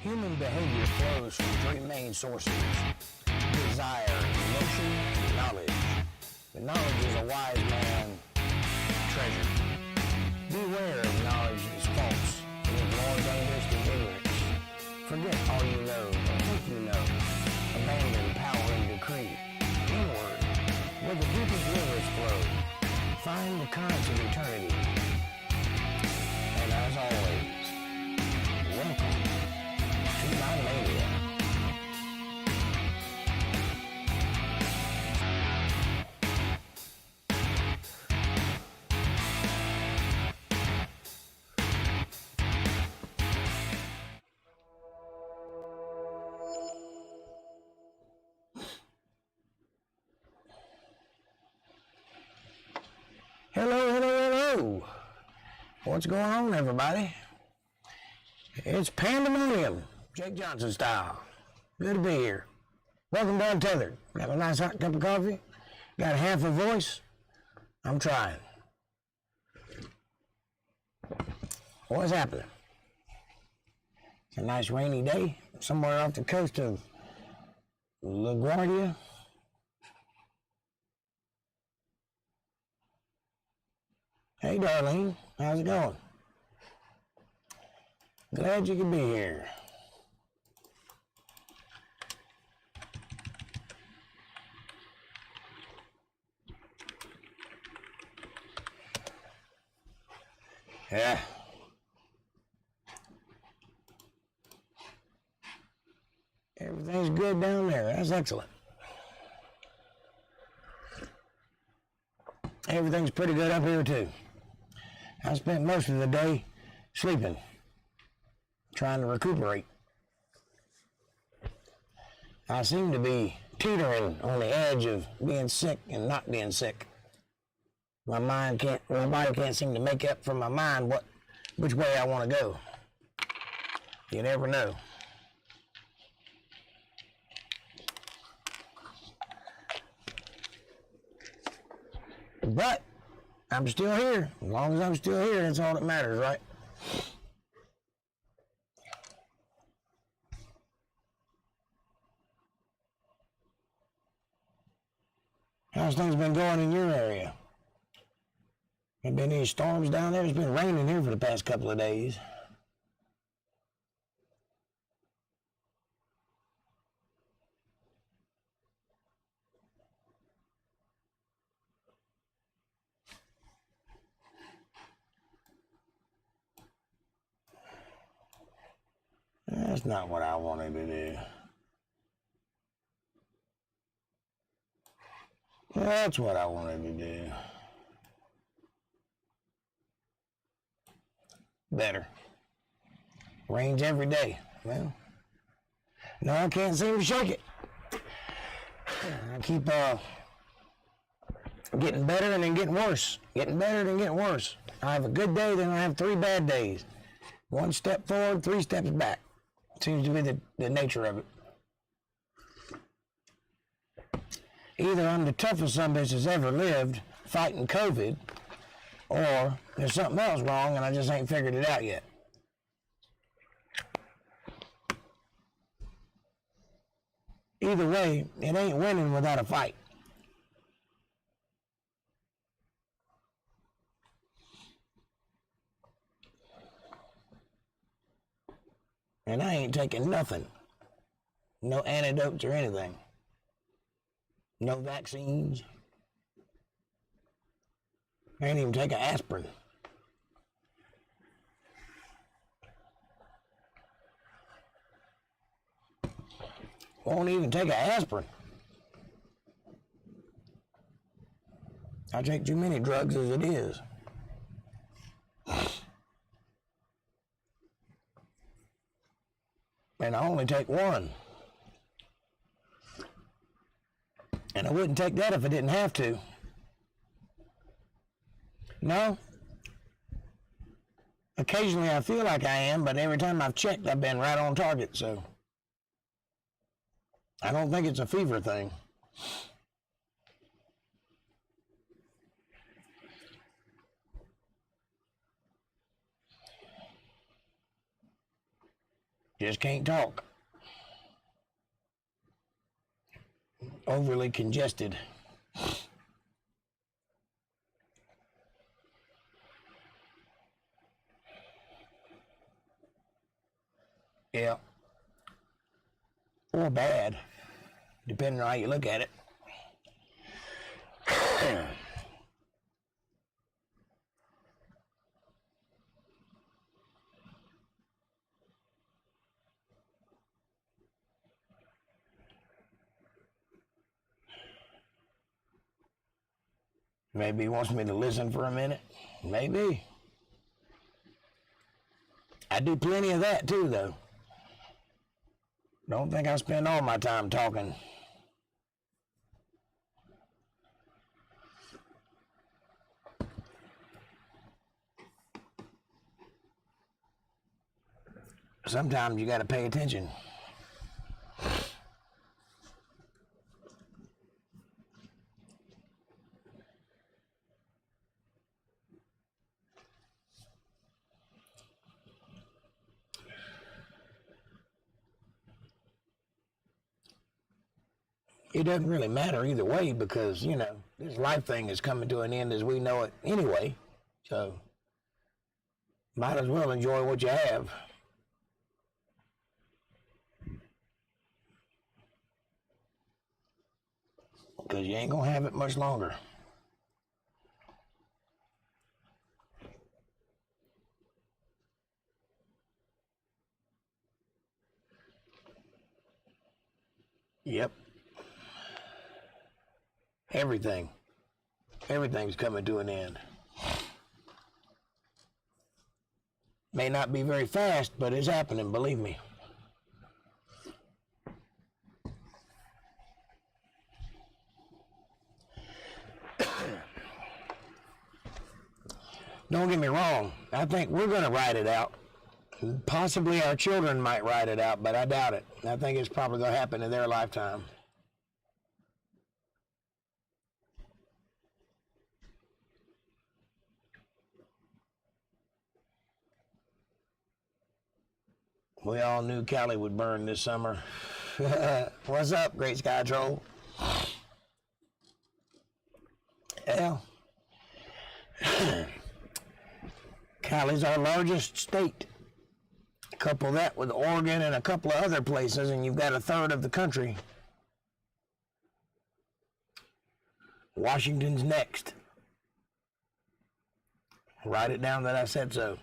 Human behavior flows from three main sources: desire, emotion, and knowledge. But knowledge is a wise man's treasure. Beware of knowledge that is false. It is more dangerous than ignorance. Forget all you know, or think you know. Abandon power and decree. Inward, where the deepest rivers flow. Find the currents of eternity. And as always, welcome to my mania. Hello. What's going on, everybody? It's pandemonium, Jake Johnson style. Good to be here. Welcome to Untethered. Have a nice hot cup of coffee? Got half a voice? I'm trying. What's happening? It's a nice rainy day somewhere off the coast of LaGuardia. Hey, Darlene, how's it going? Glad you could be here. Yeah. Everything's good down there. That's excellent. Everything's pretty good up here, too. I spent most of the day sleeping, trying to recuperate. I seem to be teetering on the edge of being sick and not being sick. My body can't seem to make up for my mind which way I want to go. You never know. But I'm still here. As long as I'm still here, that's all that matters, right? How's things been going in your area? Have been any storms down there? It's been raining here for the past couple of days. That's not what I wanted to do. That's what I wanted to do. Better. Rains every day. Well, no, I can't seem to shake it. I keep getting better and then getting worse. Getting better and then getting worse. I have a good day, then I have 3 bad days. 1 step forward, 3 steps back. Seems to be the nature of it. Either I'm the toughest sumbitch that's ever lived fighting COVID, or there's something else wrong and I just ain't figured it out yet. Either way, it ain't winning without a fight. And I ain't taking nothing. No antidotes or anything. No vaccines. I ain't even take an aspirin. Won't even take an aspirin. I take too many drugs as it is. And I only take one. And I wouldn't take that if I didn't have to. No. Occasionally I feel like I am, but every time I've checked, I've been right on target, so I don't think it's a fever thing. Just can't talk. Overly congested. Yeah. Or bad, depending on how you look at it. Maybe he wants me to listen for a minute. Maybe. I do plenty of that too, though. Don't think I spend all my time talking. Sometimes you got to pay attention. It doesn't really matter either way because, you know, this life thing is coming to an end as we know it anyway. So, might as well enjoy what you have. Because you ain't going to have it much longer. Yep. Everything's coming to an end. May not be very fast, but it's happening, believe me. Don't get me wrong, I think we're going to ride it out. Possibly our children might ride it out, but I doubt it. I think it's probably going to happen in their lifetime. We all knew Cali would burn this summer. What's up, Great Sky Troll? Yeah. Cali's our largest state. Couple that with Oregon and a couple of other places, and you've got a third of the country. Washington's next. Write it down that I said so.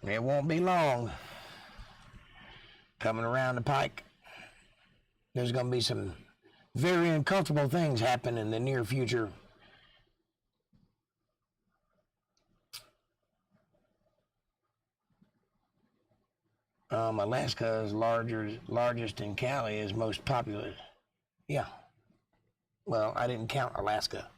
It won't be long. Coming around the pike, there's going to be some very uncomfortable things happen in the near future. Alaska is largest, and Cali is most populous. Yeah. Well, I didn't count Alaska.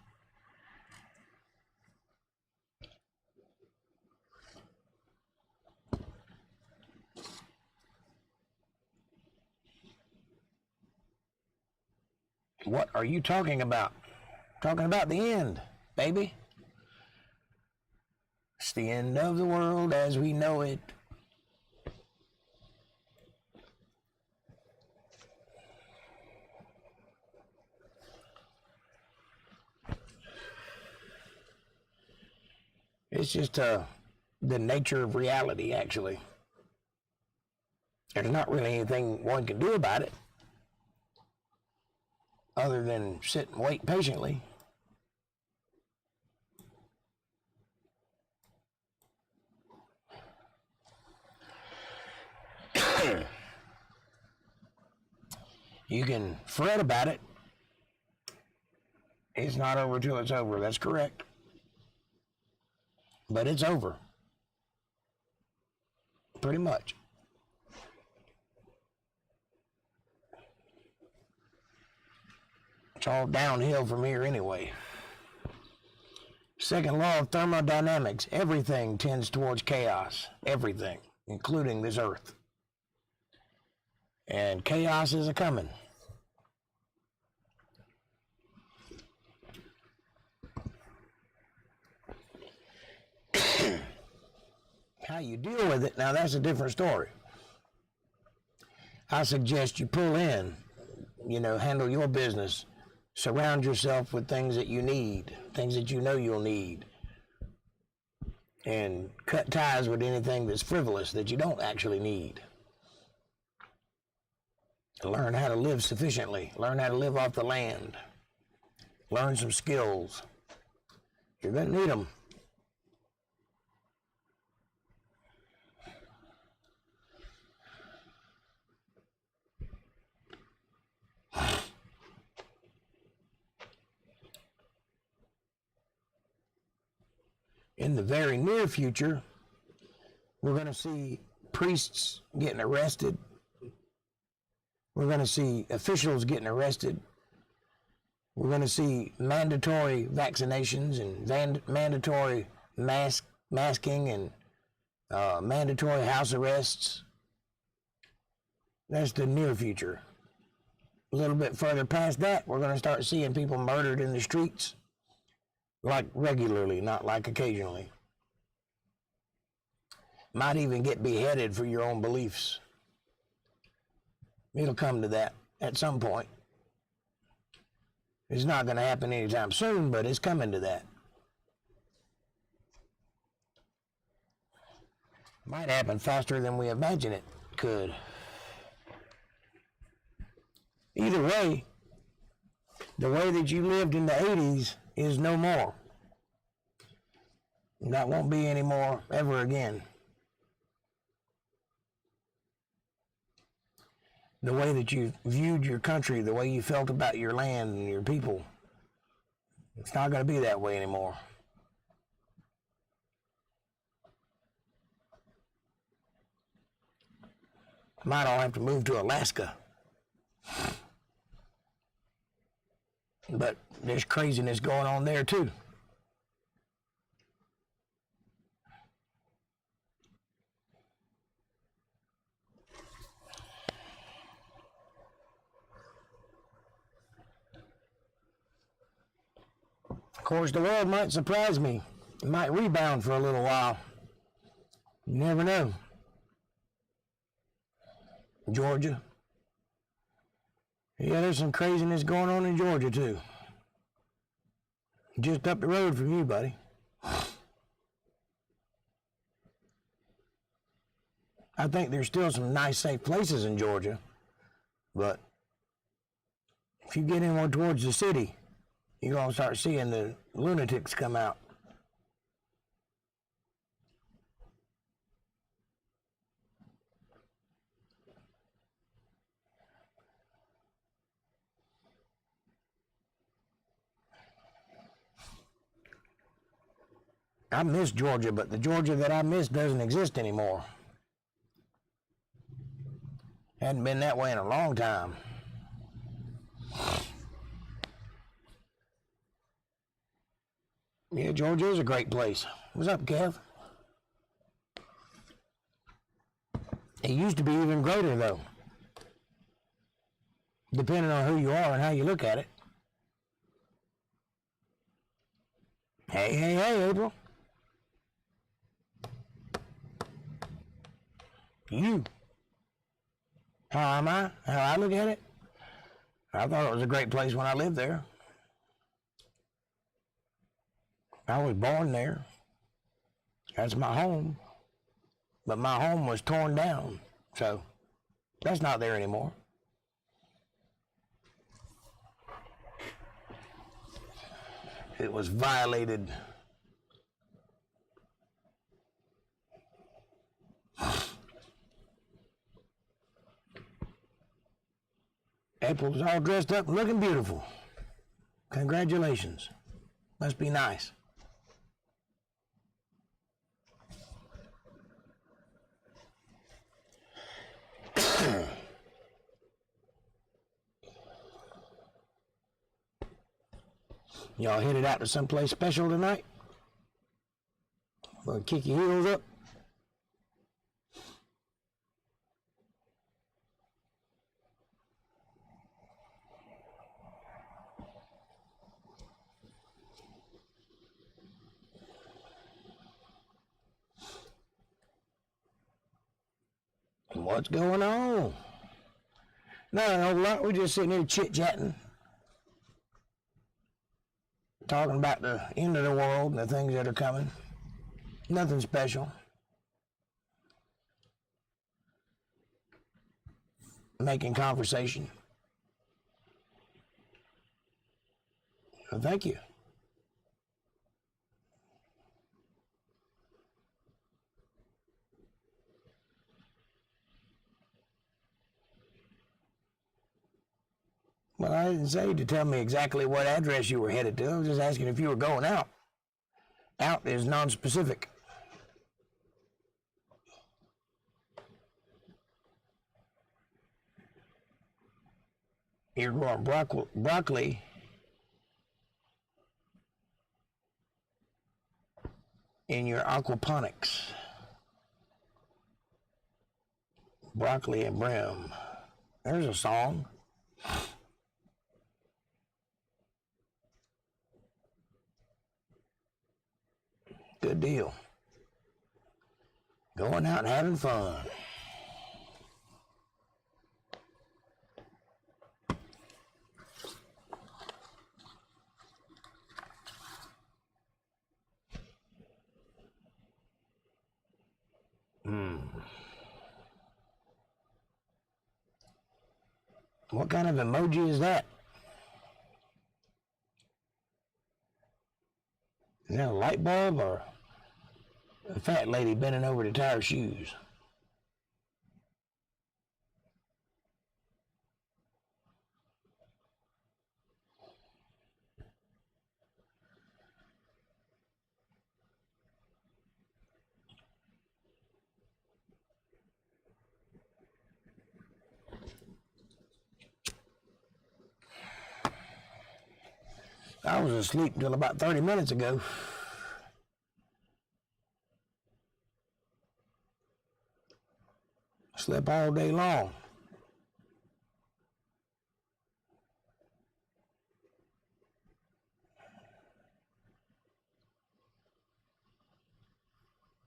What are you talking about? Talking about the end, baby. It's the end of the world as we know it. It's just the nature of reality, actually. There's not really anything one can do about it other than sit and wait patiently. You can fret about it. It's not over till it's over. That's correct. But it's over. Pretty much. It's all downhill from here anyway. Second law of thermodynamics. Everything tends towards chaos. Everything, including this earth. And chaos is a-coming. How you deal with it, now that's a different story. I suggest you pull in, handle your business. Surround yourself with things that you need, things that you know you'll need. And cut ties with anything that's frivolous that you don't actually need. Learn how to live sufficiently. Learn how to live off the land. Learn some skills. You're going to need them. In the very near future, we're going to see priests getting arrested. We're going to see officials getting arrested. We're going to see mandatory vaccinations and mandatory masking and mandatory house arrests. That's the near future. A little bit further past that, we're going to start seeing people murdered in the streets. Like regularly, not like occasionally. Might even get beheaded for your own beliefs. It'll come to that at some point. It's not going to happen anytime soon, but it's coming to that. Might happen faster than we imagine it could. Either way, the way that you lived in the 80s is no more. That won't be anymore ever again. The way that you viewed your country, the way you felt about your land and your people, it's not going to be that way anymore. Might all have to move to Alaska. But there's craziness going on there too. Of course, the world might surprise me. It might rebound for a little while. You never know. Georgia. Yeah, there's some craziness going on in Georgia, too. Just up the road from you, buddy. I think there's still some nice, safe places in Georgia. But if you get in more towards the city, you're going to start seeing the lunatics come out. I miss Georgia, but the Georgia that I miss doesn't exist anymore. Hadn't been that way in a long time. Yeah, Georgia is a great place. What's up, Kev? It used to be even greater, though. Depending on who you are and how you look at it. Hey, April. You. How am I? How I look at it? I thought it was a great place when I lived there. I was born there. That's my home. But my home was torn down. So, that's not there anymore. It was violated. April's all dressed up and looking beautiful. Congratulations. Must be nice. Y'all headed out to someplace special tonight? Gonna kick your heels up? What's going on? Not a whole lot. We're just sitting here chit-chatting. Talking about the end of the world and the things that are coming. Nothing special. Making conversation. Well, thank you. Well, I didn't say to tell me exactly what address you were headed to. I was just asking if you were going out. Out is non-specific. You're growing broccoli in your aquaponics. Broccoli and brim. There's a song. Good deal. Going out and having fun. What kind of emoji is that? Is that a light bulb or a fat lady bending over to tie her shoes? I was asleep until about 30 minutes ago. Slept all day long.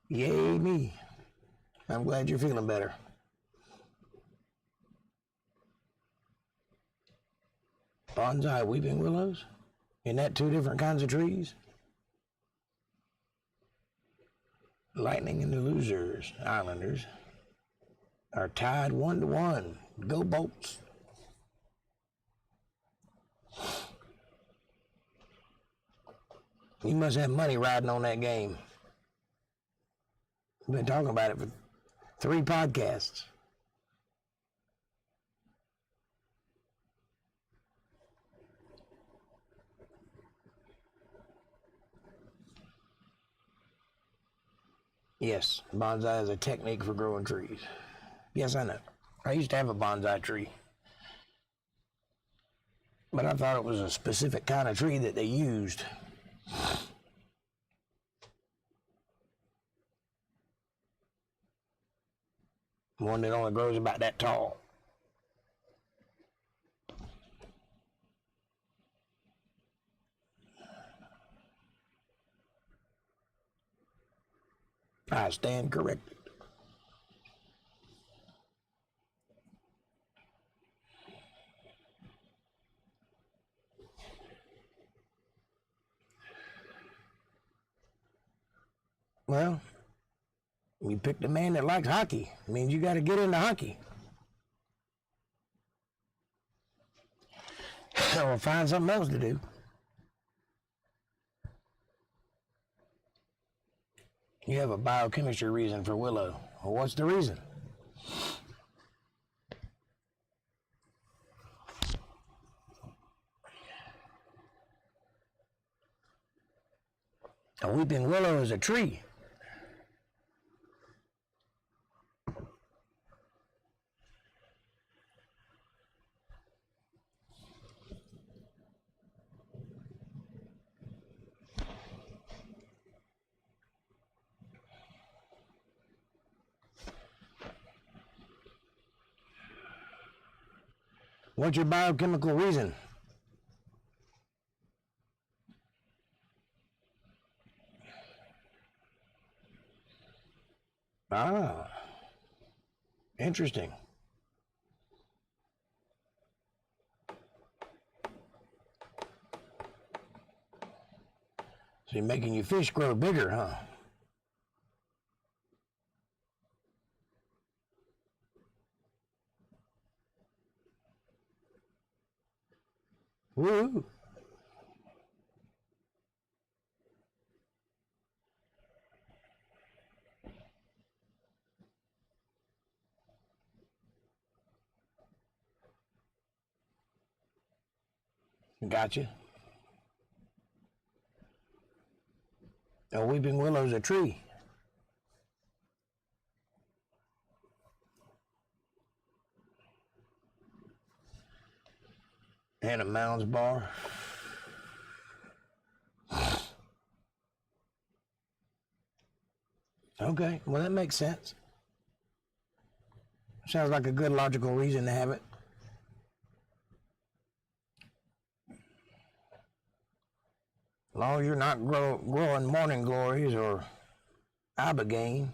Yay me. I'm glad you're feeling better. Bonsai weeping willows? Isn't that two different kinds of trees? Lightning and the Losers, Islanders, are tied 1-1. Go Bolts. You must have money riding on that game. We've been talking about it for 3 podcasts. Yes, bonsai is a technique for growing trees. Yes, I know. I used to have a bonsai tree. But I thought it was a specific kind of tree that they used. One that only grows about that tall. I stand corrected. Well, you picked a man that likes hockey. It means you got to get into hockey. Or find something else to do. You have a biochemistry reason for Willow. Well, what's the reason? A weeping willow is a tree. What's your biochemical reason? Ah. Interesting. So you're making your fish grow bigger, huh? Woo! Gotcha. A weeping willow's a tree. And a Mounds bar. Okay, well that makes sense. Sounds like a good logical reason to have it. As long as you're not growing morning glories or ibogaine.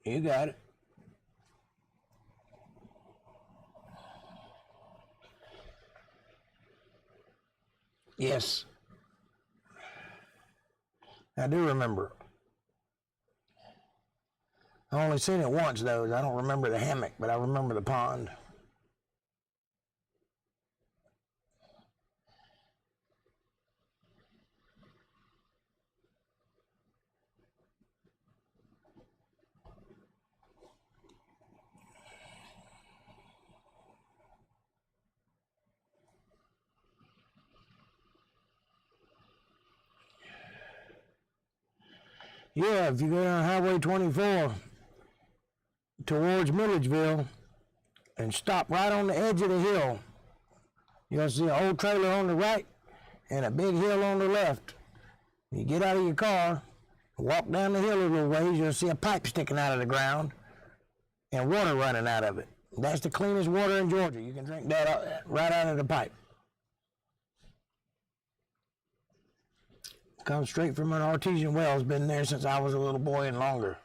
You got it. Yes. I do remember. I only seen it once though. I don't remember the hammock, but I remember the pond. Yeah, if you go down Highway 24 towards Milledgeville and stop right on the edge of the hill, you'll see an old trailer on the right and a big hill on the left. You get out of your car, walk down the hill a little ways, you'll see a pipe sticking out of the ground and water running out of it. That's the cleanest water in Georgia. You can drink that right out of the pipe. Comes straight from an artesian well. It's been there since I was a little boy and longer.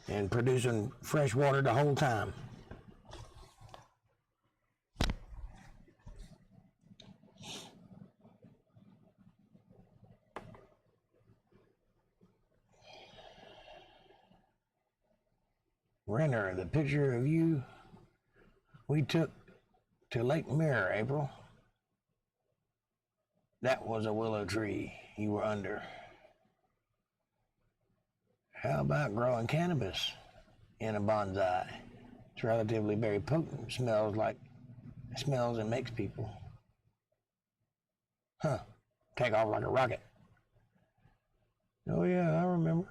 And producing fresh water the whole time. Renner, the picture of you we took to Lake Mirror, April. That was a willow tree you were under. How about growing cannabis in a bonsai? It's relatively very potent. Smells and makes people. Take off like a rocket. Oh yeah, I remember.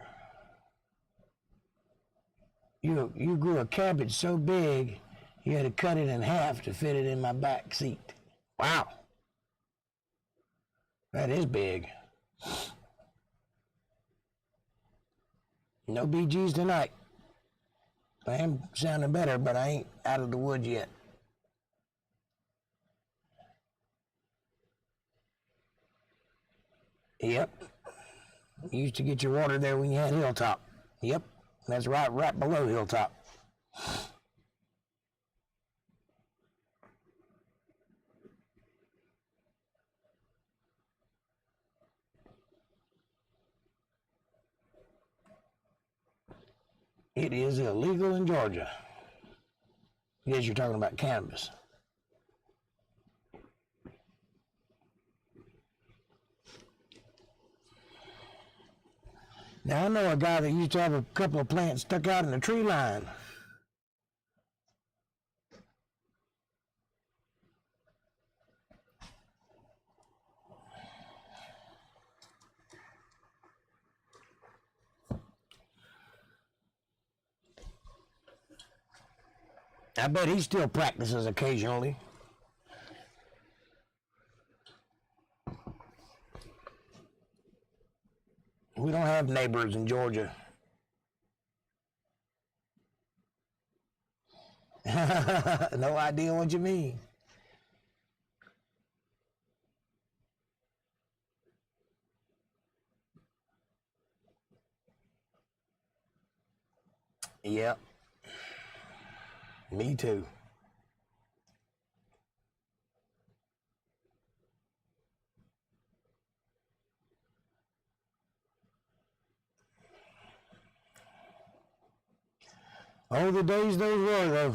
You grew a cabbage so big, you had to cut it in half to fit it in my back seat. Wow. That is big. No BGs tonight. I am sounding better, but I ain't out of the woods yet. Yep. You used to get your water there when you had Hilltop. Yep. That's right below Hilltop. It is illegal in Georgia. Yes, you're talking about cannabis. Now, I know a guy that used to have a couple of plants stuck out in the tree line. I bet he still practices occasionally. We don't have neighbors in Georgia. No idea what you mean. Yep. Me too. Oh, the days those were, though.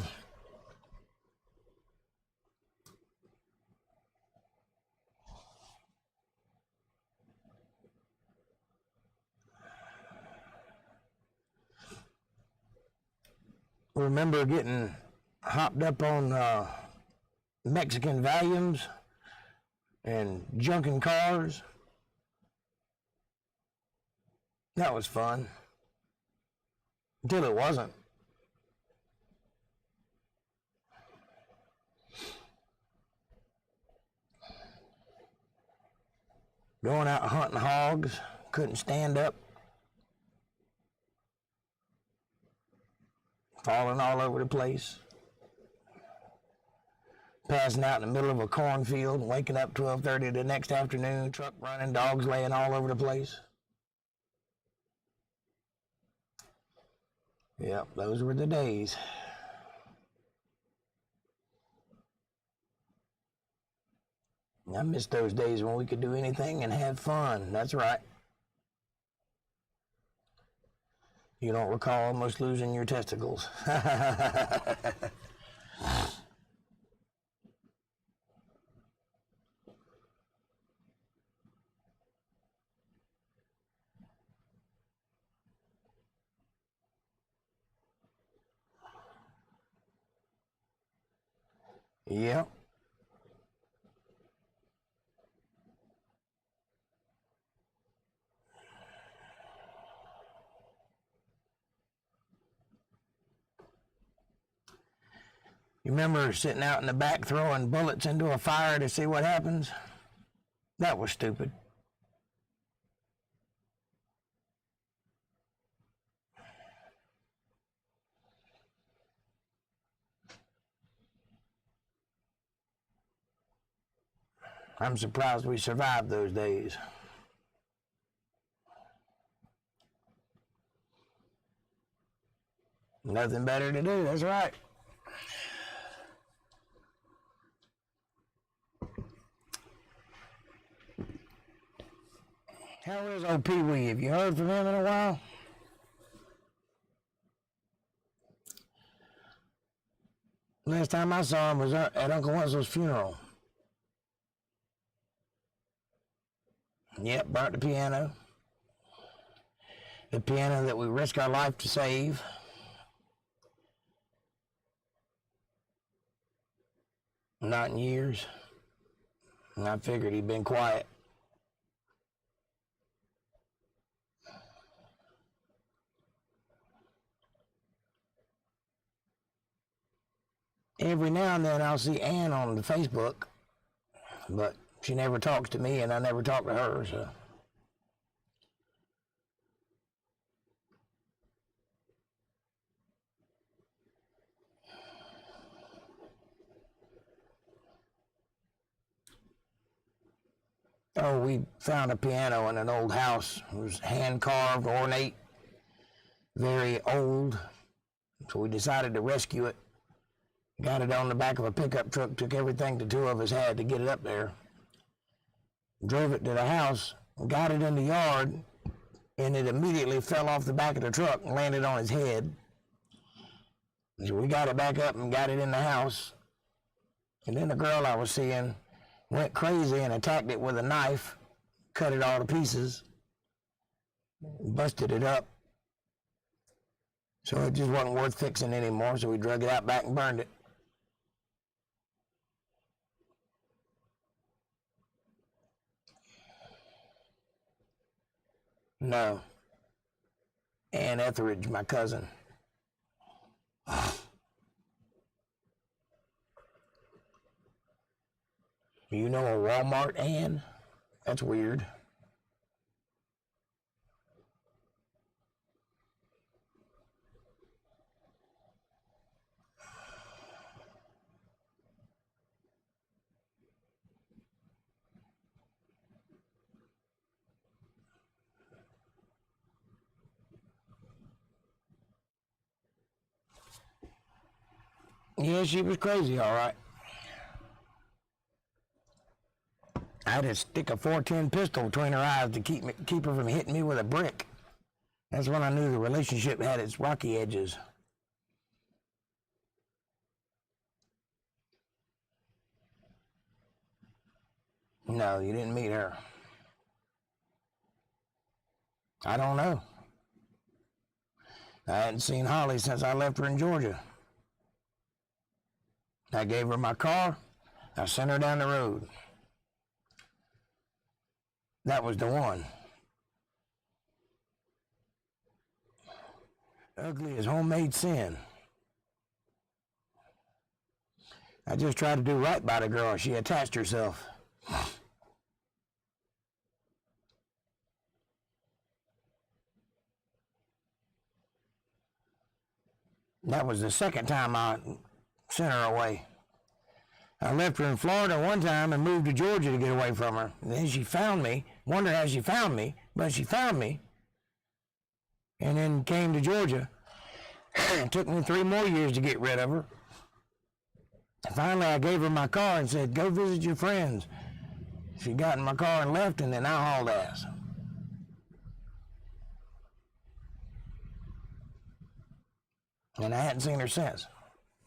Remember getting hopped up on Mexican volumes and junking cars. That was fun. Until it wasn't. Going out hunting hogs, couldn't stand up. Falling all over the place. Passing out in the middle of a cornfield, waking up 12:30 the next afternoon, truck running, dogs laying all over the place. Yep, those were the days. I miss those days when we could do anything and have fun. That's right. You don't recall almost losing your testicles. Yep. You remember sitting out in the back throwing bullets into a fire to see what happens? That was stupid. I'm surprised we survived those days. Nothing better to do, that's right. How is old Pee Wee? Have you heard from him in a while? Last time I saw him was at Uncle Wenzel's funeral. Yep, burnt the piano. The piano that we risk our life to save. Not in years. And I figured he'd been quiet. Every now and then I'll see Ann on the Facebook, but she never talks to me and I never talk to her, so. Oh, we found a piano in an old house. It was hand-carved, ornate, very old. So we decided to rescue it. Got it on the back of a pickup truck, took everything the two of us had to get it up there. Drove it to the house, got it in the yard, and it immediately fell off the back of the truck and landed on his head. So we got it back up and got it in the house. And then the girl I was seeing went crazy and attacked it with a knife, cut it all to pieces, busted it up. So it just wasn't worth fixing anymore, so we drug it out back and burned it. No. Ann Etheridge, my cousin. You know a Walmart, Ann? That's weird. Yeah, she was crazy, all right. I had to stick a 410 pistol between her eyes to keep her from hitting me with a brick. That's when I knew the relationship had its rocky edges. No, you didn't meet her. I don't know. I hadn't seen Holly since I left her in Georgia. I gave her my car. I sent her down the road. That was the one. Ugly as homemade sin. I just tried to do right by the girl. She attached herself. That was the second time I sent her away. I left her in Florida one time and moved to Georgia to get away from her. And then she found me. Wonder how she found me, but she found me. And then came to Georgia. It took me 3 more years to get rid of her. And finally, I gave her my car and said, go visit your friends. She got in my car and left, and then I hauled ass. And I hadn't seen her since.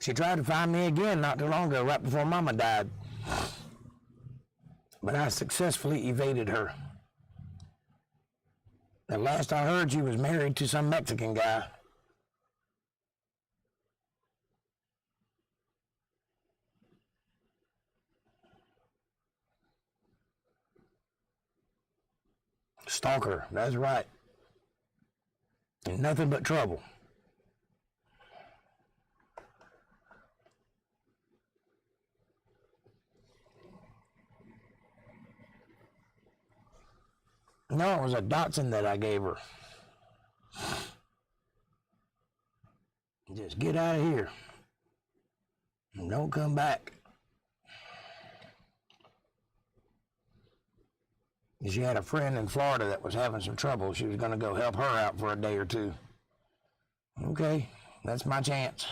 She tried to find me again not too long ago, right before Mama died. But I successfully evaded her. At last I heard she was married to some Mexican guy. Stalker, that's right. And nothing but trouble. No, it was a Datsun that I gave her. Just get out of here. And don't come back. She had a friend in Florida that was having some trouble. She was going to go help her out for a day or two. Okay, that's my chance.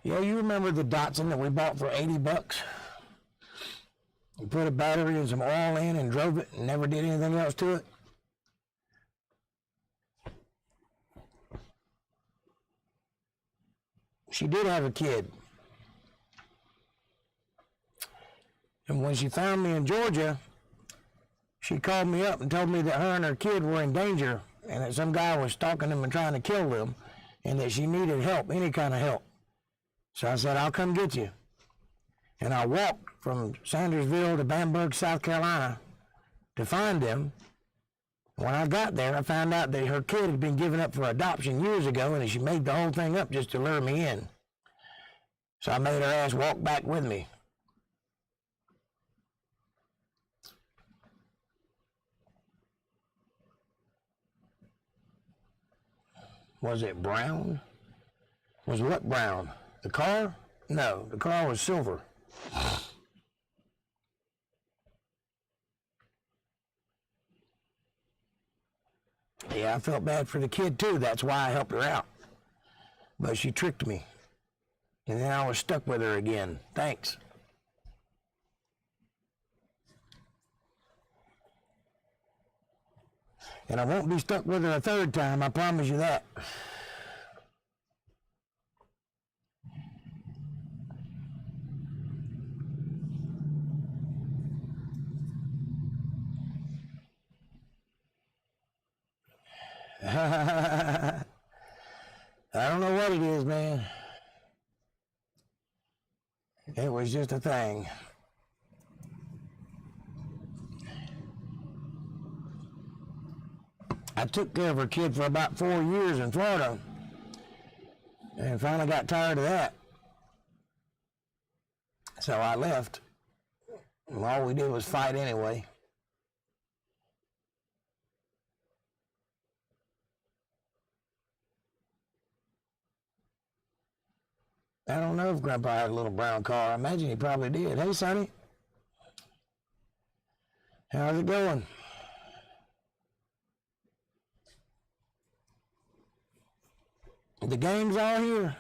Yeah, you remember the Datsun that we bought for $80? You put a battery and some oil in and drove it and never did anything else to it? She did have a kid. And when she found me in Georgia, she called me up and told me that her and her kid were in danger and that some guy was stalking them and trying to kill them and that she needed help, any kind of help. So I said, I'll come get you. And I walked from Sandersville to Bamberg, South Carolina to find them. When I got there, I found out that her kid had been given up for adoption years ago and she made the whole thing up just to lure me in. So I made her ass walk back with me. Was it brown? Was what brown? The car? No, the car was silver. Yeah, I felt bad for the kid too. That's why I helped her out. But she tricked me. And then I was stuck with her again. Thanks. And I won't be stuck with her a third time, I promise you that. I don't know what it is, man. It was just a thing. I took care of her kid for about 4 years in Florida and finally got tired of that. So I left. And all we did was fight anyway. I don't know if Grandpa had a little brown car. I imagine he probably did. Hey, Sonny. How's it going? The game's all here.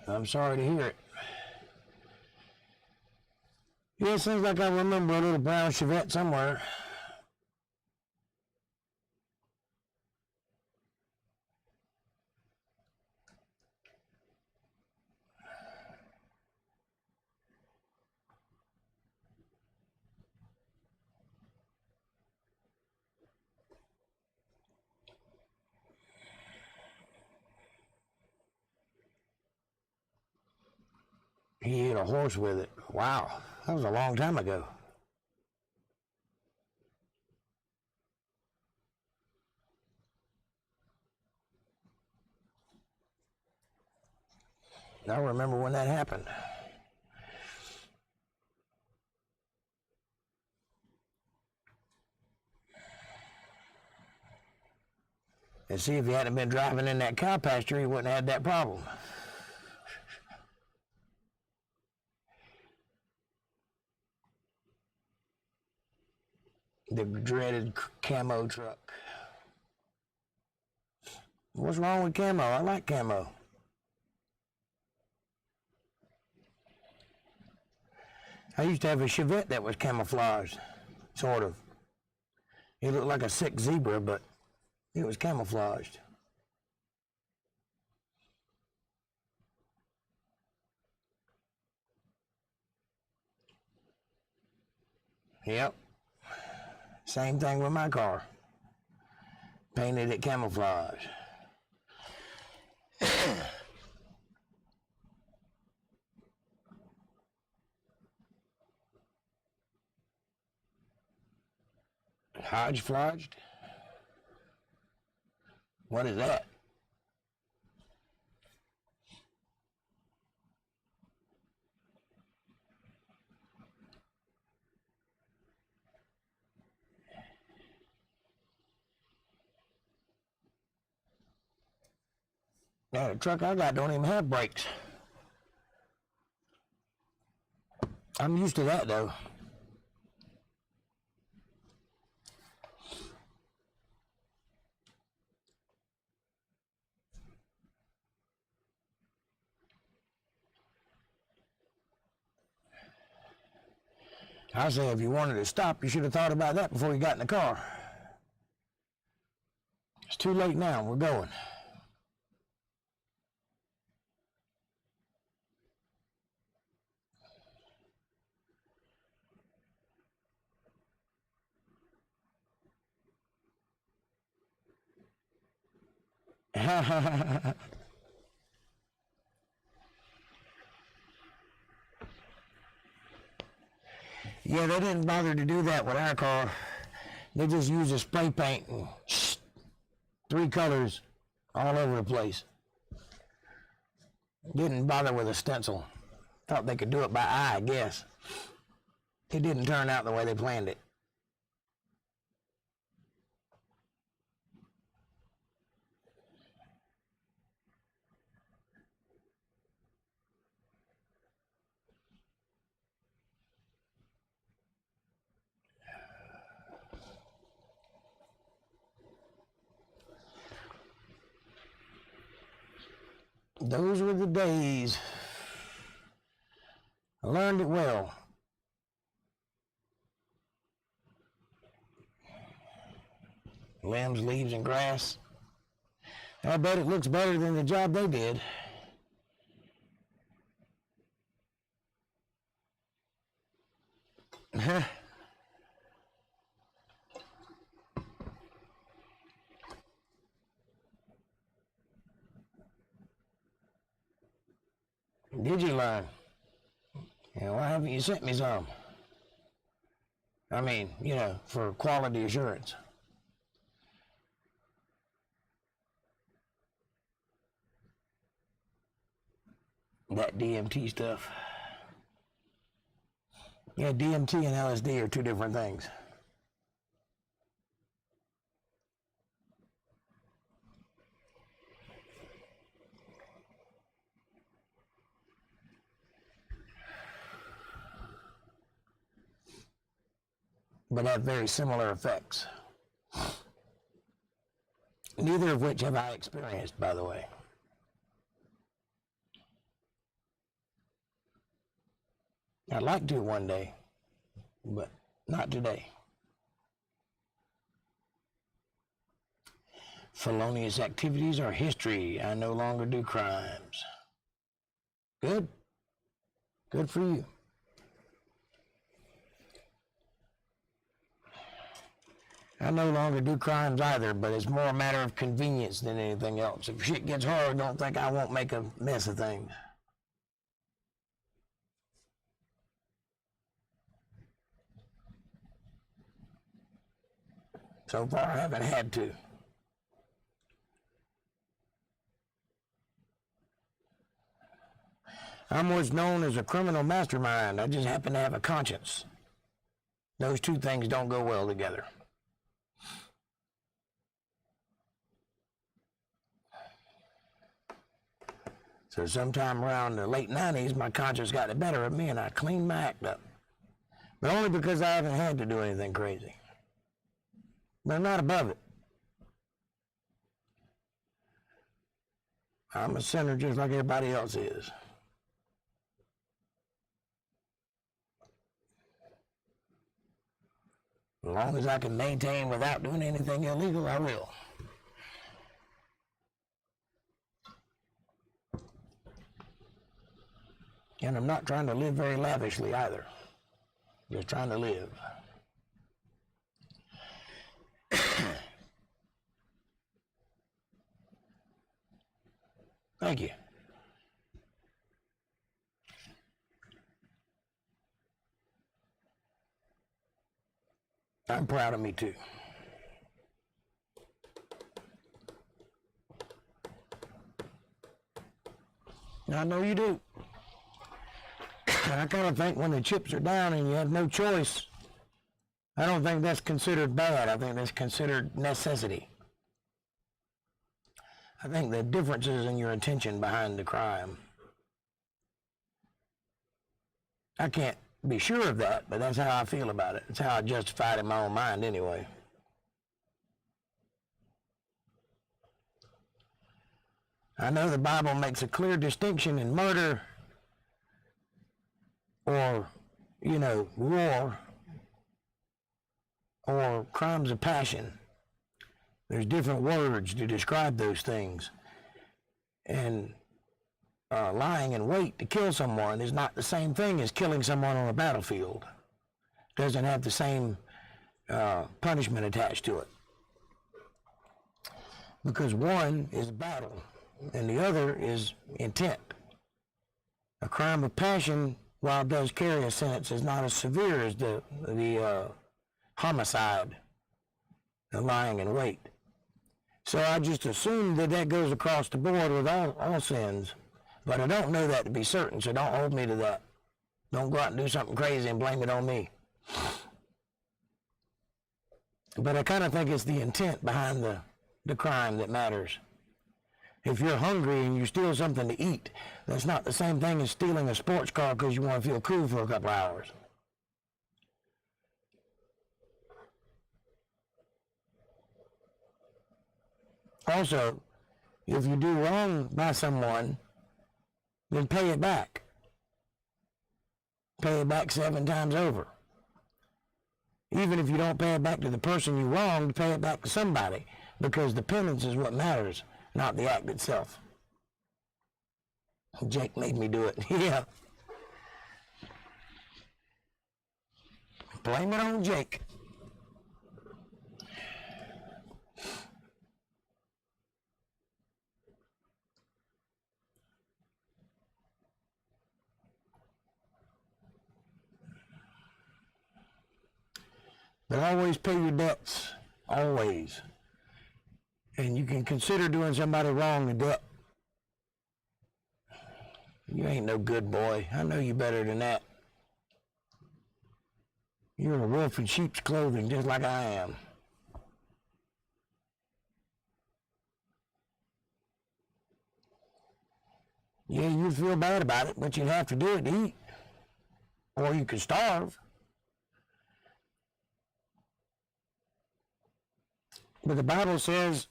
I'm sorry to hear it. Yeah, it seems like I remember a little brown Chevette somewhere. He hit a horse with it. Wow, that was a long time ago. I remember when that happened. And see, if he hadn't been driving in that cow pasture, he wouldn't have had that problem. The dreaded camo truck. What's wrong with camo? I like camo. I used to have a Chevette that was camouflaged, sort of. It looked like a sick zebra, but it was camouflaged. Yep. Same thing with my car. Painted it camouflage. Hodgeflaged? What is that? Now, the truck I got don't even have brakes. I'm used to that, though. I say, if you wanted to stop, you should have thought about that before you got in the car. It's too late now. We're going. Yeah, they didn't bother to do that with our car. They just used a spray paint and 3 colors all over the place. Didn't bother with a stencil. Thought they could do it by eye, I guess. It didn't turn out the way they planned it. Those were the days. I learned it well. Limbs, leaves, and grass. I bet it looks better than the job they did. Huh? Did you learn? Yeah, why haven't you sent me some? I mean, you know, for quality assurance. That DMT stuff. Yeah, DMT and LSD are two different things. But have very similar effects. Neither of which have I experienced, by the way. I'd like to one day, but not today. Felonious activities are history. I no longer do crimes. Good. Good for you. I no longer do crimes either, but it's more a matter of convenience than anything else. If shit gets hard, don't think I won't make a mess of things. So far, I haven't had to. I'm what's known as a criminal mastermind. I just happen to have a conscience. Those two things don't go well together. So sometime around the late 90s, my conscience got the better of me and I cleaned my act up. But only because I haven't had to do anything crazy. But I'm not above it. I'm a sinner just like everybody else is. As long as I can maintain without doing anything illegal, I will. And I'm not trying to live very lavishly either. Just trying to live. Thank you. I'm proud of me too. I know you do. I kind of think when the chips are down and you have no choice, I don't think that's considered bad. I think that's considered necessity. I think the difference is in your intention behind the crime. I can't be sure of that, but that's how I feel about it. It's how I justify it in my own mind anyway. I know the Bible makes a clear distinction in murder or, war or crimes of passion. There's different words to describe those things. And lying in wait to kill someone is not the same thing as killing someone on a battlefield. Doesn't have the same punishment attached to it. Because one is battle and the other is intent. A crime of passion, while it does carry a sentence, is not as severe as the homicide, the lying in wait. So I just assume that goes across the board with all sins. But I don't know that to be certain, so don't hold me to that. Don't go out and do something crazy and blame it on me. But I kind of think it's the intent behind the crime that matters. If you're hungry and you steal something to eat, that's not the same thing as stealing a sports car because you want to feel cool for a couple hours. Also, if you do wrong by someone, then pay it back. Pay it back 7 times over. Even if you don't pay it back to the person you wronged, pay it back to somebody, because the penance is what matters, not the act itself. Jake made me do it. Yeah. Blame it on Jake. But always pay your debts. Always. And you can consider doing somebody wrong a debt. You ain't no good boy. I know you better than that. You're a wolf in sheep's clothing, just like I am. Yeah, you'd feel bad about it, but you'd have to do it to eat. Or you could starve. But the Bible says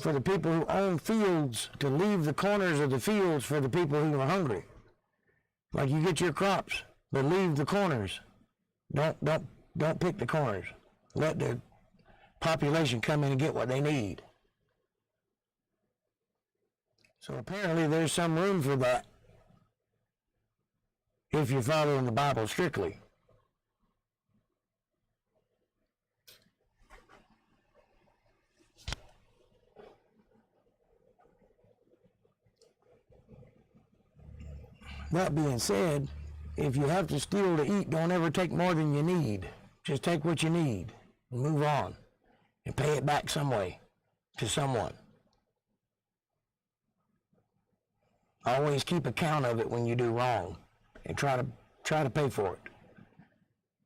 for the people who own fields to leave the corners of the fields for the people who are hungry. Like you get your crops, but leave the corners. Don't pick the corners. Let the population come in and get what they need. So apparently there's some room for that if you're following the Bible strictly. That being said, if you have to steal to eat, don't ever take more than you need. Just take what you need and move on and pay it back some way to someone. Always keep account of it when you do wrong and try to pay for it.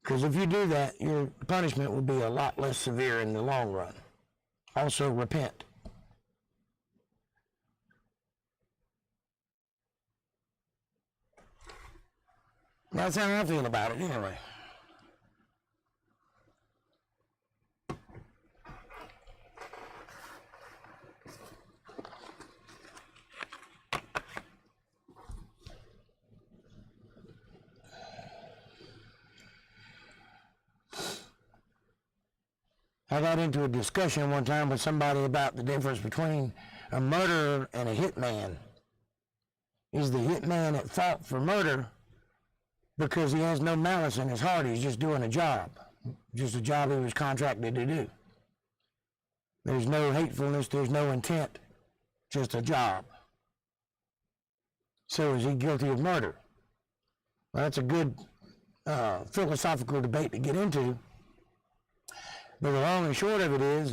Because if you do that, your punishment will be a lot less severe in the long run. Also, repent. That's how I feel about it anyway. I got into a discussion one time with somebody about the difference between a murderer and a hitman. Is the hitman at fault for murder because he has no malice in his heart? He's just doing a job. Just a job he was contracted to do. There's no hatefulness, there's no intent, just a job. So is he guilty of murder? Well, that's a good philosophical debate to get into. But the long and short of it is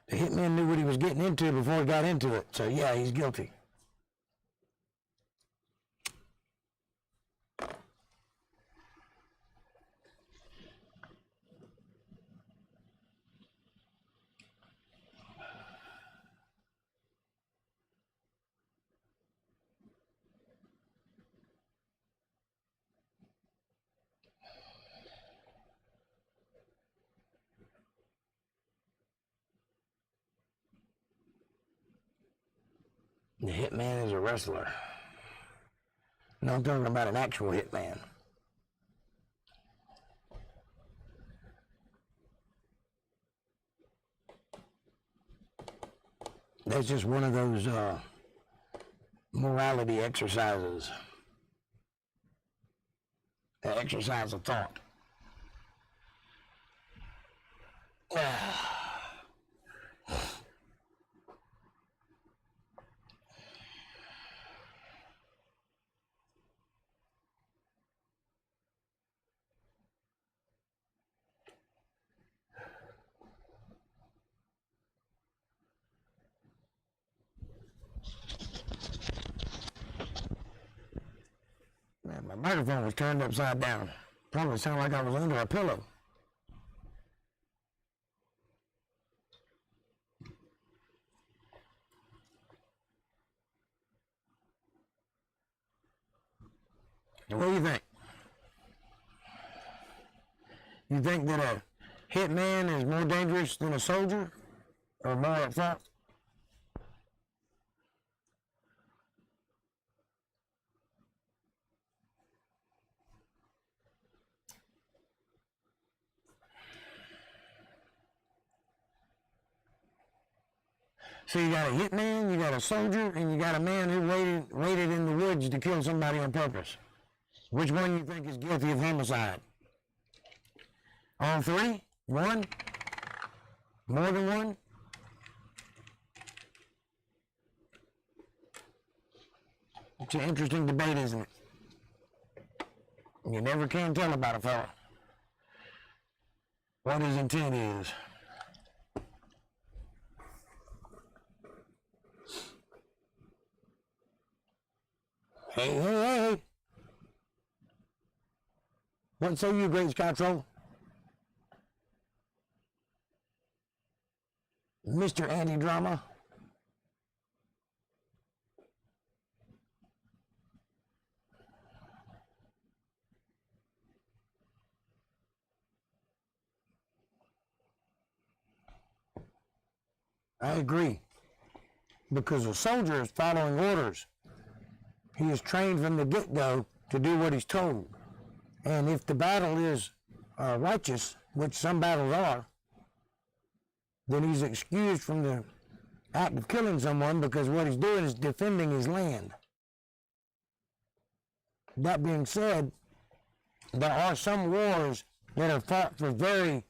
the hitman knew what he was getting into before he got into it. So yeah, he's guilty. The hitman is a wrestler. No, I'm talking about an actual hitman. That's just one of those morality exercises. The exercise of thought. Man, my microphone was turned upside down. Probably sounded like I was under a pillow. What do you think? You think that a hitman is more dangerous than a soldier? Or more at fault? So you got a hitman, you got a soldier, and you got a man who waited in the woods to kill somebody on purpose. Which one do you think is guilty of homicide? All three? One? More than one? It's an interesting debate, isn't it? You never can tell about a fella what his intent is. Hey. What say you, Great Sky Troll? Mr. Anti-Drama? I agree. Because a soldier is following orders. He is trained from the get-go to do what he's told. And if the battle is righteous, which some battles are, then he's excused from the act of killing someone because what he's doing is defending his land. That being said, there are some wars that are fought for very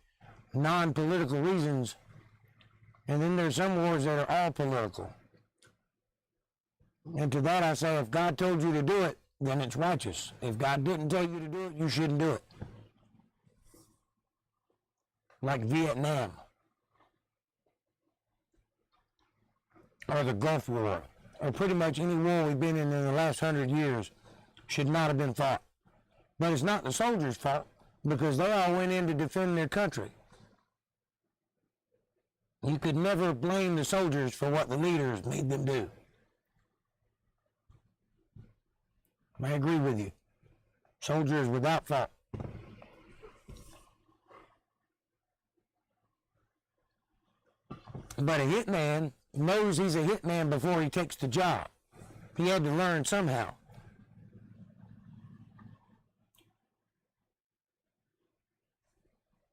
non-political reasons, and then there's some wars that are all political. And to that I say, if God told you to do it, then it's righteous. If God didn't tell you to do it, you shouldn't do it. Like Vietnam. Or the Gulf War. Or pretty much any war we've been in the last 100 years should not have been fought. But it's not the soldiers' fault, because they all went in to defend their country. You could never blame the soldiers for what the leaders made them do. I agree with you. Soldiers without fault. But a hitman knows he's a hitman before he takes the job. He had to learn somehow.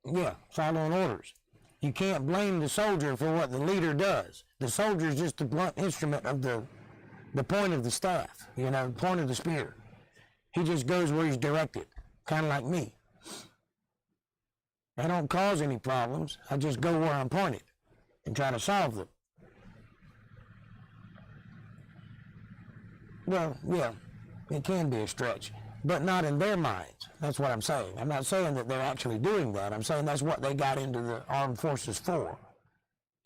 Yeah, following orders. You can't blame the soldier for what the leader does. The soldier's just the blunt instrument of the point of the staff, the point of the spear. He just goes where he's directed, kind of like me. I don't cause any problems. I just go where I'm pointed and try to solve them. Well, yeah, it can be a stretch, but not in their minds. That's what I'm saying. I'm not saying that they're actually doing that. I'm saying that's what they got into the armed forces for,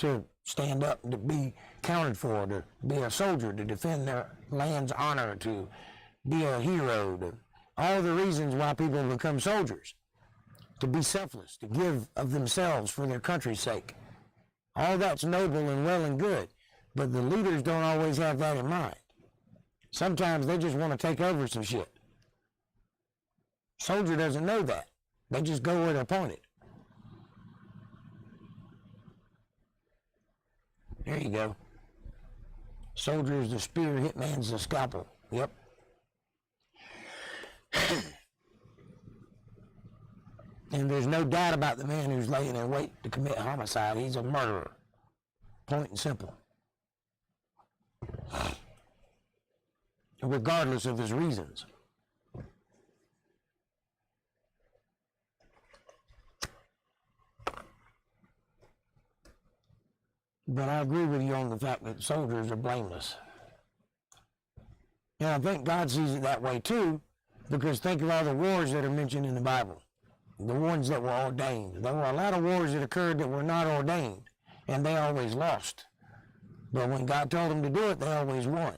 to stand up, to be counted for, to be a soldier, to defend their land's honor, to be a hero, to all the reasons why people become soldiers, to be selfless, to give of themselves for their country's sake. All that's noble and well and good, but the leaders don't always have that in mind. Sometimes they just want to take over some shit. Soldier doesn't know that. They just go where they're pointed. There you go. Soldier is the spear, hitman's the scalpel. Yep. And there's no doubt about the man who's laying in wait to commit homicide. He's a murderer. Point and simple. Regardless of his reasons. But I agree with you on the fact that soldiers are blameless. And I think God sees it that way too, because think of all the wars that are mentioned in the Bible. The ones that were ordained. There were a lot of wars that occurred that were not ordained, and they always lost. But when God told them to do it, they always won.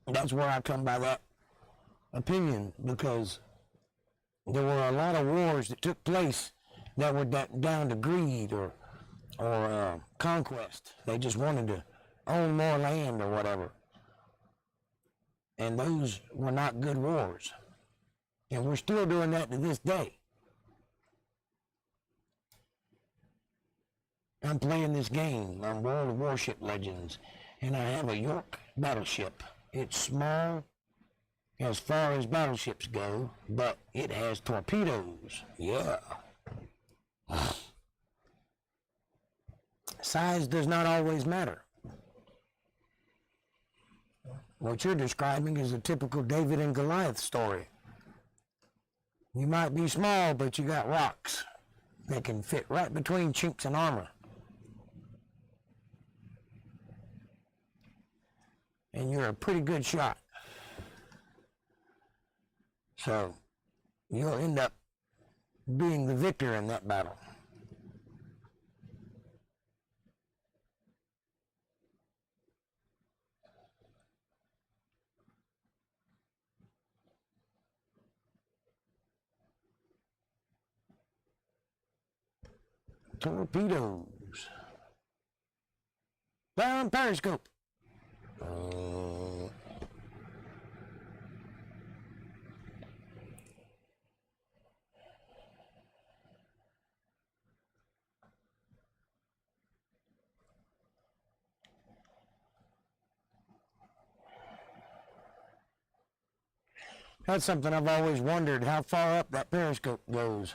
That's where I come by that opinion, because there were a lot of wars that took place that were down to greed or conquest. They just wanted to own more land or whatever. And those were not good wars. And we're still doing that to this day. I'm playing this game on World of Warship Legends, and I have a York battleship. It's small as far as battleships go, but it has torpedoes. Yeah. Size does not always matter. What you're describing is a typical David and Goliath story. You might be small, but you got rocks that can fit right between chinks in armor. And you're a pretty good shot. So, you'll end up being the victor in that battle. Torpedoes. Down periscope. That's something I've always wondered, how far up that periscope goes.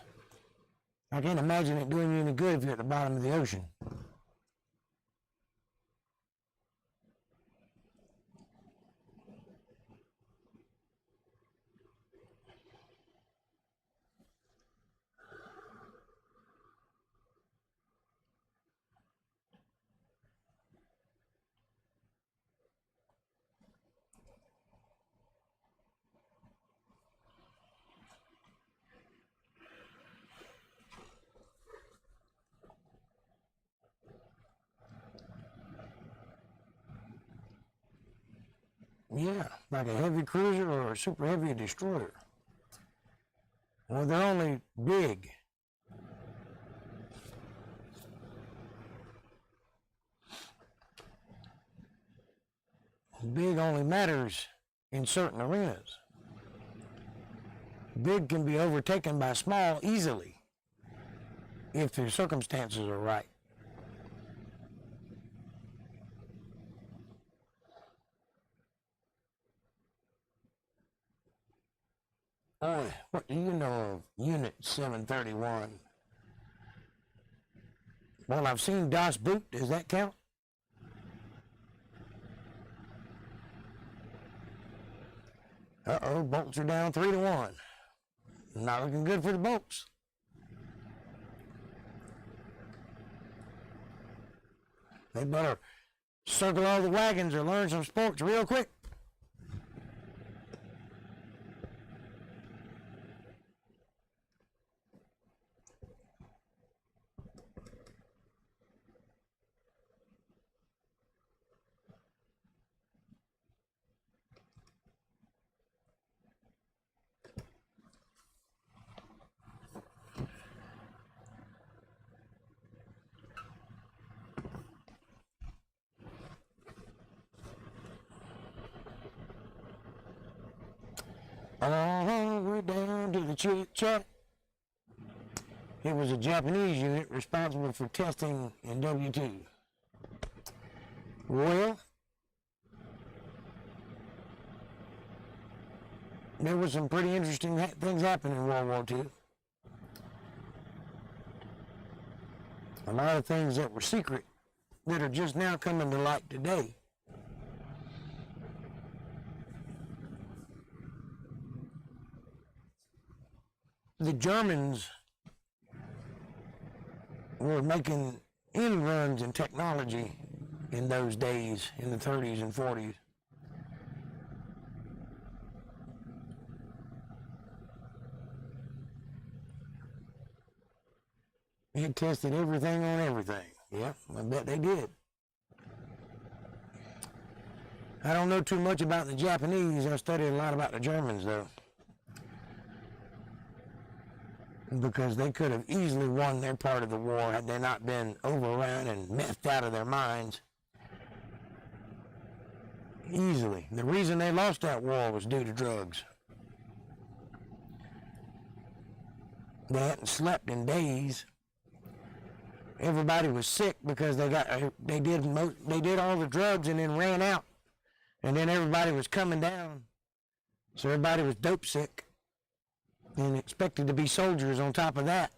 I can't imagine it doing you any good if you're at the bottom of the ocean. Yeah, like a heavy cruiser or a super heavy destroyer. Well, they're only big. Big only matters in certain arenas. Big can be overtaken by small easily if the circumstances are right. What do you know of Unit 731? Well, I've seen Das Boot. Does that count? Uh-oh, bolts are down 3-1. Not looking good for the bolts. They better circle all the wagons or learn some sports real quick. We're down to the chit-chat. It was a Japanese unit responsible for testing in W2. Well, there was some pretty interesting things happening in World War II. A lot of things that were secret that are just now coming to light today. The Germans were making inruns in technology in those days, in the 30s and 40s. They tested everything on everything. Yep, I bet they did. I don't know too much about the Japanese. I studied a lot about the Germans, though. Because they could have easily won their part of the war had they not been overrun and methed out of their minds. Easily. The reason they lost that war was due to drugs. They hadn't slept in days. Everybody was sick because they did all the drugs and then ran out And then everybody was coming down, so everybody was dope sick and expected to be soldiers on top of that.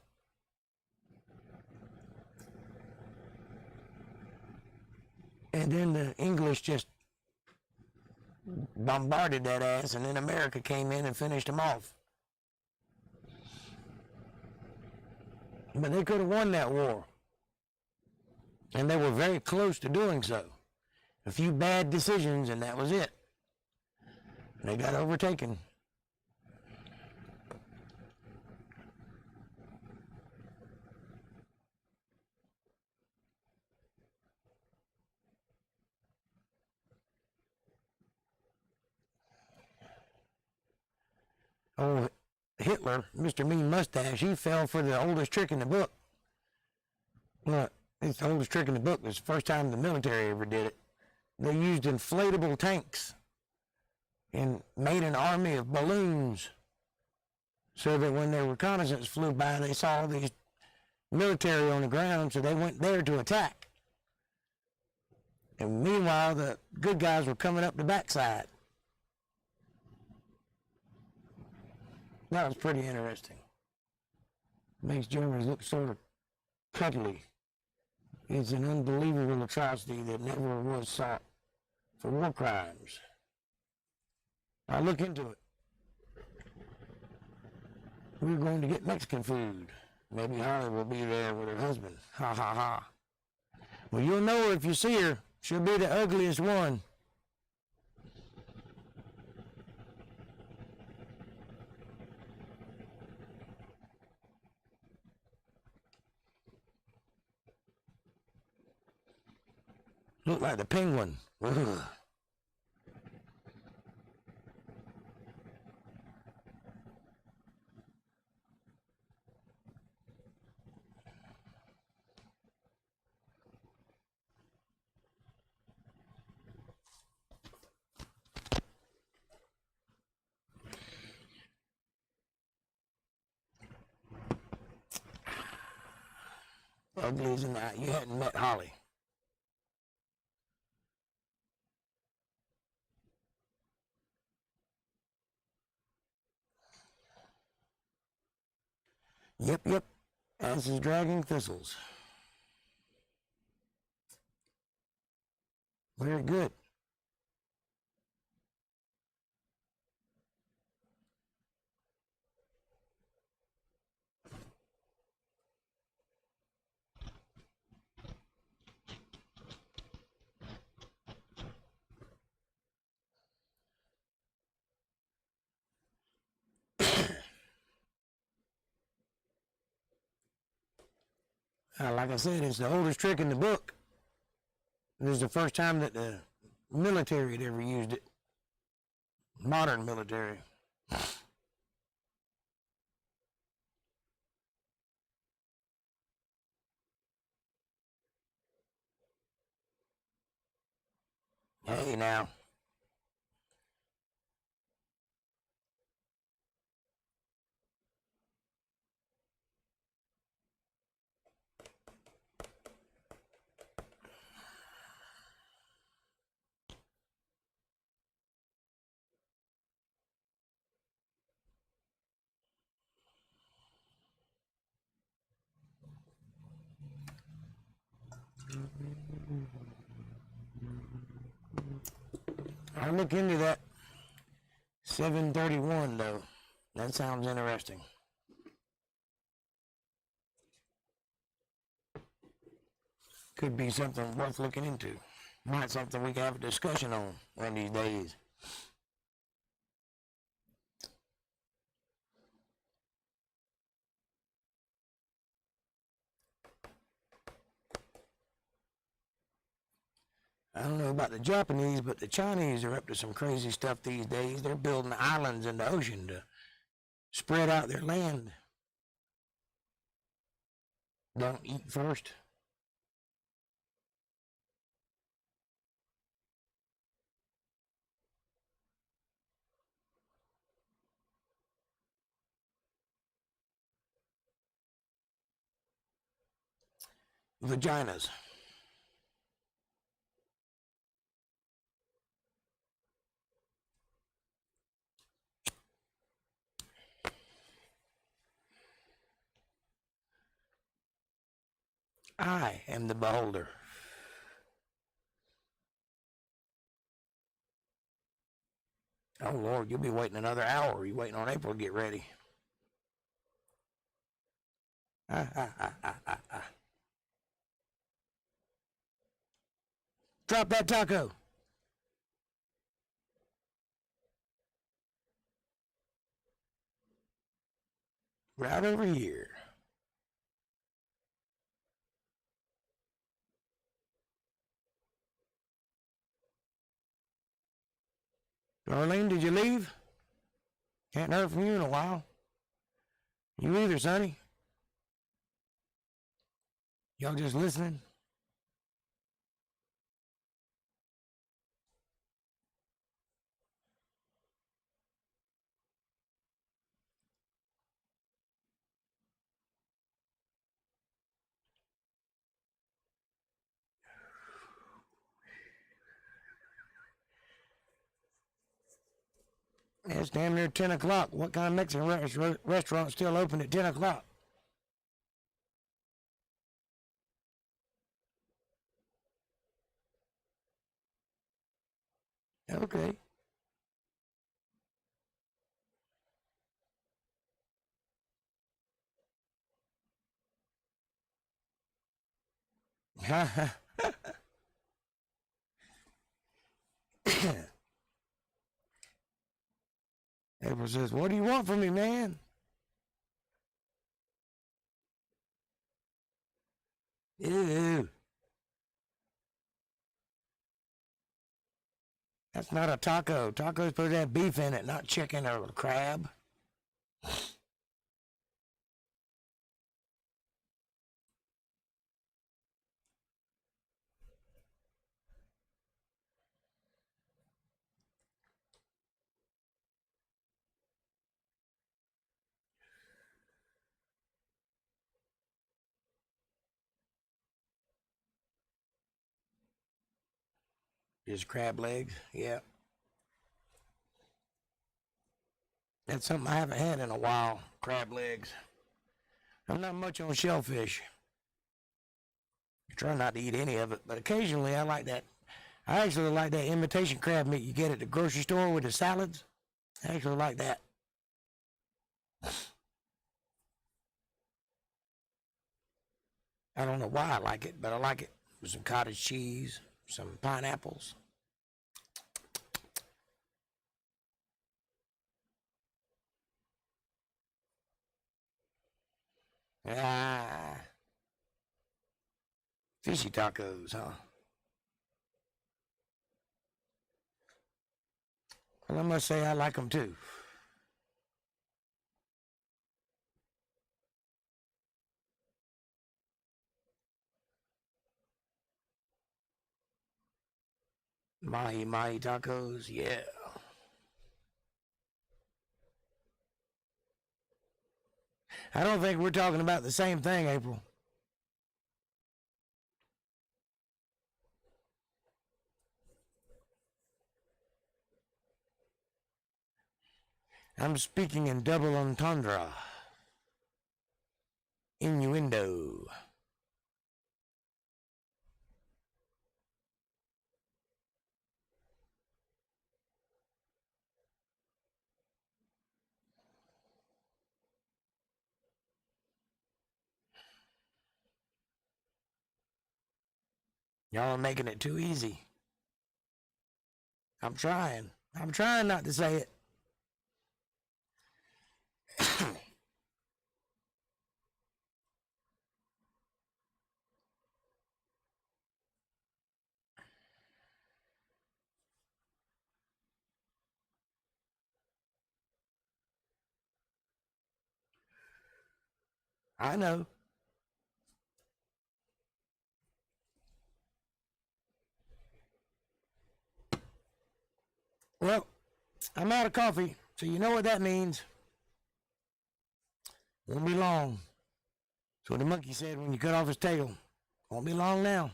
And then the English just bombarded that ass, and then America came in and finished them off. But they could have won that war. And they were very close to doing so. A few bad decisions, and that was it. They got overtaken. Oh, Hitler, Mr. Mean Mustache, he fell for the oldest trick in the book. Look, it's the oldest trick in the book. It's the first time the military ever did it. They used inflatable tanks and made an army of balloons so that when their reconnaissance flew by, they saw these military on the ground, so they went there to attack. And meanwhile, the good guys were coming up the backside. That was pretty interesting. Makes Germans look sort of cuddly. It's an unbelievable atrocity that never was sought for war crimes. I'll look into it. We're going to get Mexican food. Maybe Holly will be there with her husband. Ha ha ha. Well, you'll know her if you see her. She'll be the ugliest one. Look like the penguin. Ugh. Ugly as that. You hadn't met Holly. Yep. As is dragging thistles. Very good. Like I said, it's the oldest trick in the book. This is the first time that the military had ever used it. Modern military. Hey now. I'll look into that 731 though. That sounds interesting. Could be something worth looking into. Might something we can have a discussion on one of these days. I don't know about the Japanese, but the Chinese are up to some crazy stuff these days. They're building islands in the ocean to spread out their land. Don't eat first. Vaginas. I am the beholder. Oh, Lord, you'll be waiting another hour. You're waiting on April to get ready. Drop that taco. Right over here. Darlene, did you leave? Can't hear from you in a while. You either, Sonny? Y'all just listening? It's damn near 10 o'clock. What kind of Mexican restaurant still open at 10 o'clock? Okay. April says, what do you want from me, man? Ew. That's not a taco. Taco's supposed to have beef in it, not chicken or crab. Just crab legs, yeah. That's something I haven't had in a while, crab legs. I'm not much on shellfish. I try not to eat any of it, but occasionally I like that. I actually like that imitation crab meat you get at the grocery store with the salads. I actually like that. I don't know why I like it, but I like it with some cottage cheese, some pineapples. Ah, fishy tacos, huh? Well, I must say I like them too. Mahi tacos, yeah. I don't think we're talking about the same thing, April. I'm speaking in double entendre. Innuendo. Y'all are making it too easy. I'm trying. I'm trying not to say it. I know. Well, I'm out of coffee, so you know what that means. Won't be long. That's what the monkey said when you cut off his tail. Won't be long now.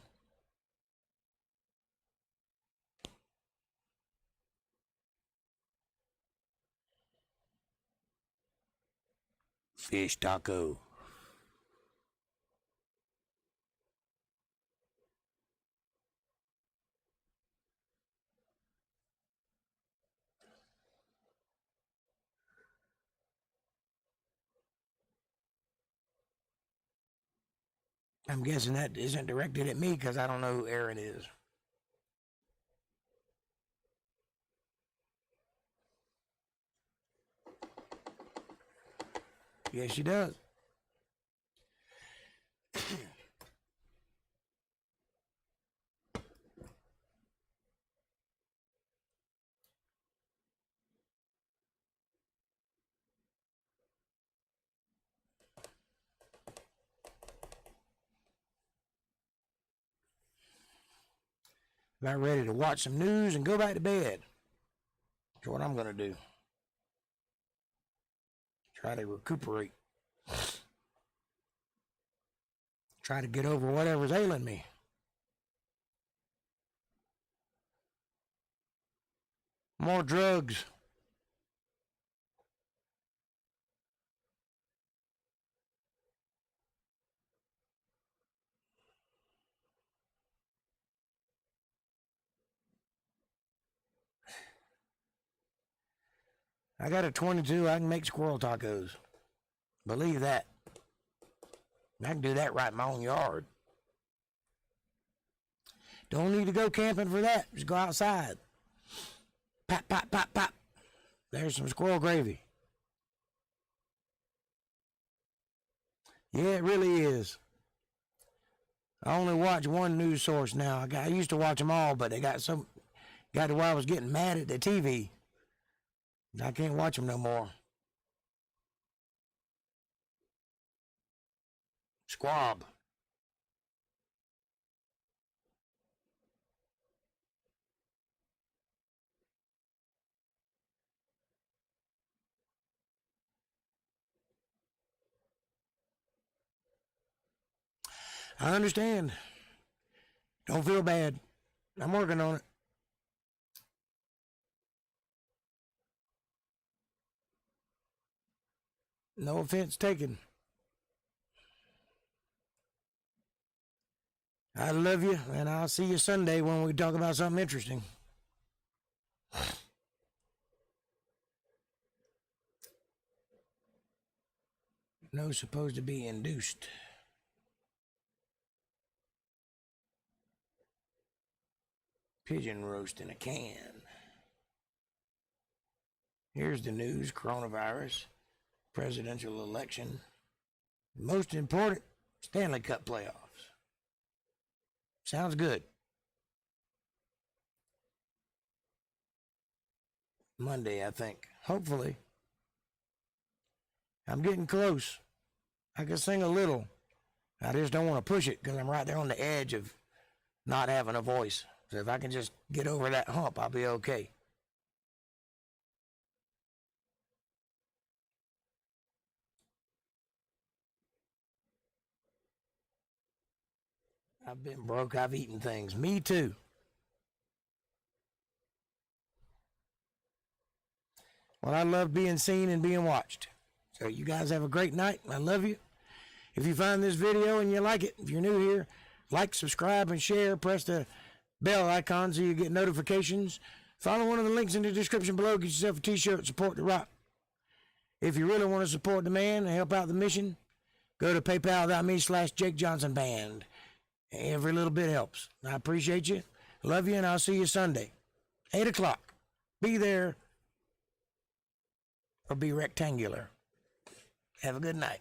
Fish taco. I'm guessing that isn't directed at me because I don't know who Aaron is. Yes, she does. About ready to watch some news and go back to bed. That's what I'm going to do. Try to recuperate. Try to get over whatever's ailing me. More drugs. I got a 22. I can make squirrel tacos. Believe that. I can do that right in my own yard. Don't need to go camping for that. Just go outside. Pop, pop, pop, pop. There's some squirrel gravy. Yeah, it really is. I only watch one news source now. I used to watch them all, but they got to where I was getting mad at the TV. I can't watch them no more. Squab. I understand. Don't feel bad. I'm working on it. No offense taken. I love you, and I'll see you Sunday when we talk about something interesting. No supposed to be induced. Pigeon roast in a can. Here's the news: coronavirus, presidential election, most important, Stanley Cup playoffs. Sounds good. Monday, I think. Hopefully. I'm getting close. I can sing a little. I just don't want to push it because I'm right there on the edge of not having a voice. So if I can just get over that hump, I'll be okay. I've been broke. I've eaten things. Me too. Well, I love being seen and being watched. So you guys have a great night. I love you. If you find this video and you like it, if you're new here, like, subscribe, and share. Press the bell icon so you get notifications. Follow one of the links in the description below. Get yourself a t-shirt. Support the rock. If you really want to support the man and help out the mission, go to paypal.me/Jake Johnson Band. Every little bit helps. I appreciate you. Love you, and I'll see you Sunday. 8 o'clock. Be there or be rectangular. Have a good night.